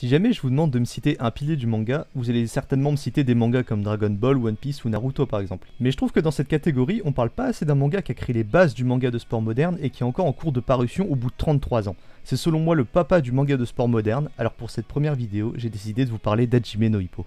Si jamais je vous demande de me citer un pilier du manga, vous allez certainement me citer des mangas comme Dragon Ball, One Piece ou Naruto par exemple. Mais je trouve que dans cette catégorie, on parle pas assez d'un manga qui a créé les bases du manga de sport moderne et qui est encore en cours de parution au bout de 33 ans. C'est selon moi le papa du manga de sport moderne, alors pour cette première vidéo, j'ai décidé de vous parler d'Hajime no Ippo.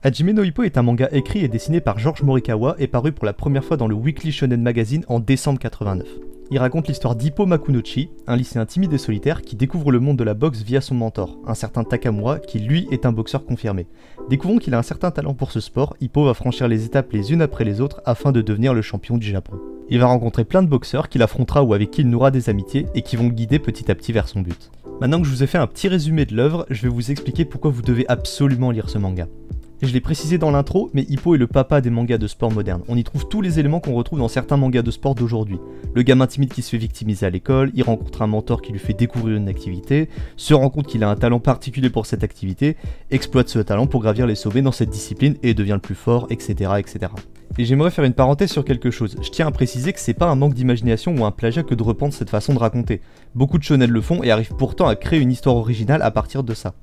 Hajime no Ippo est un manga écrit et dessiné par George Morikawa et paru pour la première fois dans le Weekly Shonen Magazine en décembre 89. Il raconte l'histoire d'Hippo Makunochi, un lycéen timide et solitaire qui découvre le monde de la boxe via son mentor, un certain Takamura qui lui est un boxeur confirmé. Découvrant qu'il a un certain talent pour ce sport, Hippo va franchir les étapes les unes après les autres afin de devenir le champion du Japon. Il va rencontrer plein de boxeurs qu'il affrontera ou avec qui il nouera des amitiés et qui vont le guider petit à petit vers son but. Maintenant que je vous ai fait un petit résumé de l'œuvre, je vais vous expliquer pourquoi vous devez absolument lire ce manga. Et je l'ai précisé dans l'intro, mais Hippo est le papa des mangas de sport modernes. On y trouve tous les éléments qu'on retrouve dans certains mangas de sport d'aujourd'hui. Le gamin timide qui se fait victimiser à l'école, il rencontre un mentor qui lui fait découvrir une activité, se rend compte qu'il a un talent particulier pour cette activité, exploite ce talent pour gravir les sommets dans cette discipline et devient le plus fort, etc. etc. Et j'aimerais faire une parenthèse sur quelque chose. Je tiens à préciser que c'est pas un manque d'imagination ou un plagiat que de reprendre cette façon de raconter. Beaucoup de shonen le font et arrivent pourtant à créer une histoire originale à partir de ça.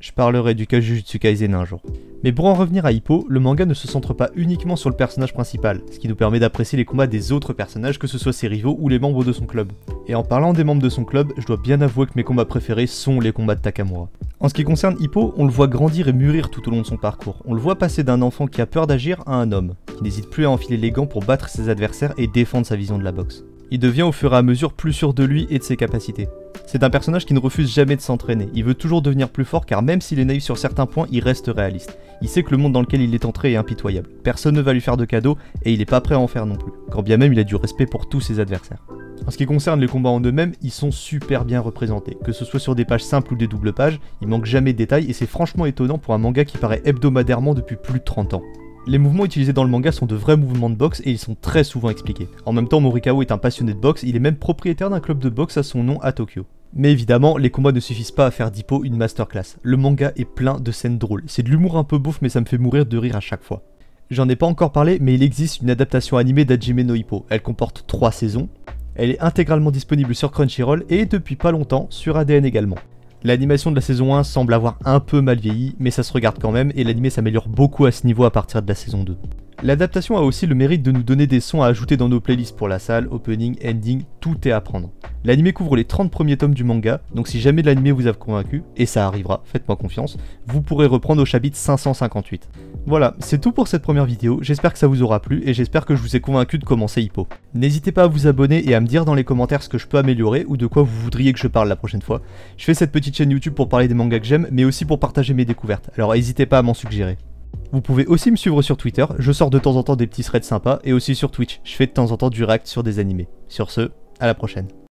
Je parlerai du cas Jujutsu Kaisen un jour. Mais pour en revenir à Hippo, le manga ne se centre pas uniquement sur le personnage principal, ce qui nous permet d'apprécier les combats des autres personnages, que ce soit ses rivaux ou les membres de son club. Et en parlant des membres de son club, je dois bien avouer que mes combats préférés sont les combats de Takamura. En ce qui concerne Hippo, on le voit grandir et mûrir tout au long de son parcours. On le voit passer d'un enfant qui a peur d'agir à un homme, qui n'hésite plus à enfiler les gants pour battre ses adversaires et défendre sa vision de la boxe. Il devient au fur et à mesure plus sûr de lui et de ses capacités. C'est un personnage qui ne refuse jamais de s'entraîner, il veut toujours devenir plus fort car même s'il est naïf sur certains points, il reste réaliste. Il sait que le monde dans lequel il est entré est impitoyable, personne ne va lui faire de cadeaux et il est pas prêt à en faire non plus, quand bien même il a du respect pour tous ses adversaires. En ce qui concerne les combats en eux-mêmes, ils sont super bien représentés, que ce soit sur des pages simples ou des doubles pages, il manque jamais de détails et c'est franchement étonnant pour un manga qui paraît hebdomadairement depuis plus de 30 ans. Les mouvements utilisés dans le manga sont de vrais mouvements de boxe et ils sont très souvent expliqués. En même temps, Morikawa est un passionné de boxe, il est même propriétaire d'un club de boxe à son nom à Tokyo. Mais évidemment, les combats ne suffisent pas à faire d'Hippo une masterclass. Le manga est plein de scènes drôles. C'est de l'humour un peu bouffe mais ça me fait mourir de rire à chaque fois. J'en ai pas encore parlé mais il existe une adaptation animée d'Hajime no Ippo. Elle comporte 3 saisons. Elle est intégralement disponible sur Crunchyroll et depuis pas longtemps sur ADN également. L'animation de la saison 1 semble avoir un peu mal vieilli, mais ça se regarde quand même et l'anime s'améliore beaucoup à ce niveau à partir de la saison 2. L'adaptation a aussi le mérite de nous donner des sons à ajouter dans nos playlists pour la salle, opening, ending, tout est à prendre. L'anime couvre les 30 premiers tomes du manga, donc si jamais l'anime vous a convaincu, et ça arrivera, faites-moi confiance, vous pourrez reprendre au chapitre 558. Voilà, c'est tout pour cette première vidéo, j'espère que ça vous aura plu et j'espère que je vous ai convaincu de commencer Hippo. N'hésitez pas à vous abonner et à me dire dans les commentaires ce que je peux améliorer ou de quoi vous voudriez que je parle la prochaine fois. Je fais cette petite chaîne YouTube pour parler des mangas que j'aime, mais aussi pour partager mes découvertes, alors n'hésitez pas à m'en suggérer. Vous pouvez aussi me suivre sur Twitter, je sors de temps en temps des petits threads sympas, et aussi sur Twitch, je fais de temps en temps du react sur des animés. Sur ce, à la prochaine.